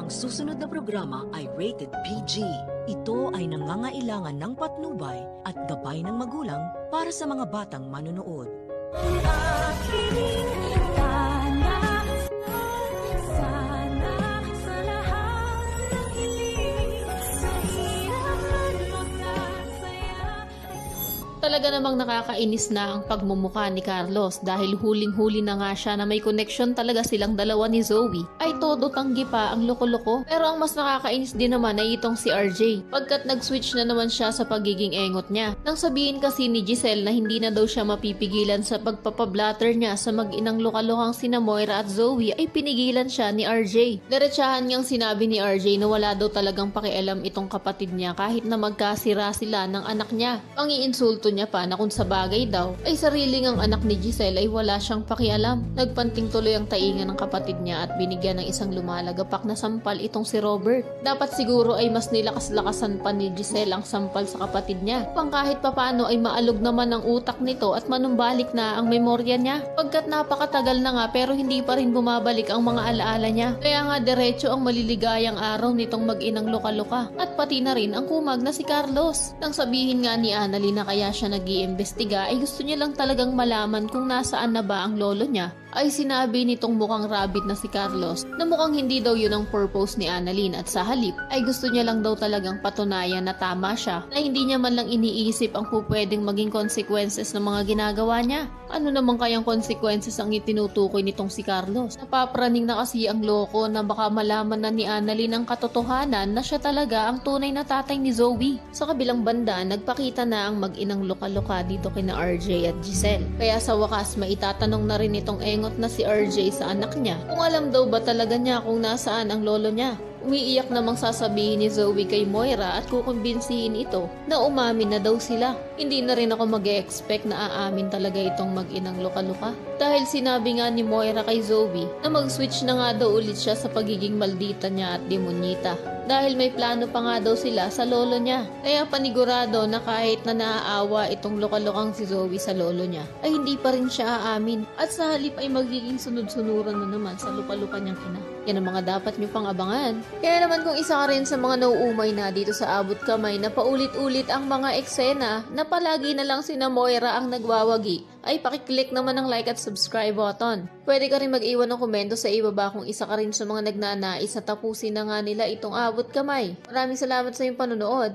Ang susunod na programa ay rated PG. Ito ay nangangailangan ng patnubay at gabay ng magulang para sa mga batang manonood. Talaga namang nakakainis na ang pagmumukha ni Carlos dahil huling-huli na nga siya na may connection talaga silang dalawa ni Zoe. Ay todo tanggi pa ang loko-loko. Pero ang mas nakakainis din naman ay itong si RJ pagkat nag-switch na naman siya sa pagiging engot niya. Nang sabihin kasi ni Giselle na hindi na daw siya mapipigilan sa pagpapablatter niya sa mag-inang loka-lokang sina Moira at Zoe ay pinigilan siya ni RJ. Diretsahan niyang sinabi ni RJ na wala daw talagang pakialam itong kapatid niya kahit na magkasira sila ng anak niya. Pangiinsulto niya pa na kung sa bagay daw ay sariling ang anak ni Giselle ay wala siyang pakialam. Nagpanting tuloy ang tainga ng kapatid niya at binigyan ng isang lumalagapak na sampal itong si Robert. Dapat siguro ay mas nilakas-lakasan pa ni Giselle ang sampal sa kapatid niya upang kahit papano ay maalog naman ang utak nito at manumbalik na ang memorya niya pagkat napakatagal na nga pero hindi pa rin bumabalik ang mga alaala niya. Kaya nga diretso ang maliligayang araw nitong mag-inang loka-loka at pati na rin ang kumag na si Carlos. Nang sabihin nga ni Annalyn na kaya siya nag-iimbestiga ay gusto niya lang talagang malaman kung nasaan na ba ang lolo niya, ay sinabi nitong mukhang rabbit na si Carlos na mukhang hindi daw yun ang purpose ni Annalyn at sa halip ay gusto niya lang daw talagang patunayan na tama siya na hindi niya man lang iniisip ang pupwedeng maging consequences ng mga ginagawa niya. Ano naman kayang consequences ang itinutukoy nitong si Carlos? Napapraning na kasi ang loko na baka malaman na ni Annalyn ang katotohanan na siya talaga ang tunay na tatay ni Zoe. Sa kabilang banda, nagpakita na ang mag-inang loka-loka dito kina RJ at Giselle. Kaya sa wakas maitatanong na rin itong engot na si RJ sa anak niya kung alam daw ba talaga niya kung nasaan ang lolo niya. Umiiyak namang sasabihin ni Zoe kay Moira at kukumbinsihin ito na umamin na daw sila. Hindi na rin ako mag-e-expect na aamin talaga itong mag-inang loka-loka. Dahil sinabi nga ni Moira kay Zoe na mag-switch na nga daw ulit siya sa pagiging maldita niya at demonyita. Dahil may plano pa nga daw sila sa lolo niya. Kaya panigurado na kahit na naaawa itong loka-lokang si Zoe sa lolo niya, ay hindi pa rin siya aamin. At sa halip ay magiging sunod-sunuran na naman sa lupa-lupa niyang ina. Yan ang mga dapat niyo pang abangan. Kaya naman kung isa ka rin sa mga nauumay na dito sa abot kamay na paulit-ulit ang mga eksena na palagi na lang sina Moira ang nagwawagi, ay pakiclick naman ng like at subscribe button. Pwede ka rin mag-iwan ng komento sa ibaba kung isa ka rin sa mga nagnanais na tapusin na nga nila itong abot kamay. Maraming salamat sa iyong panonood.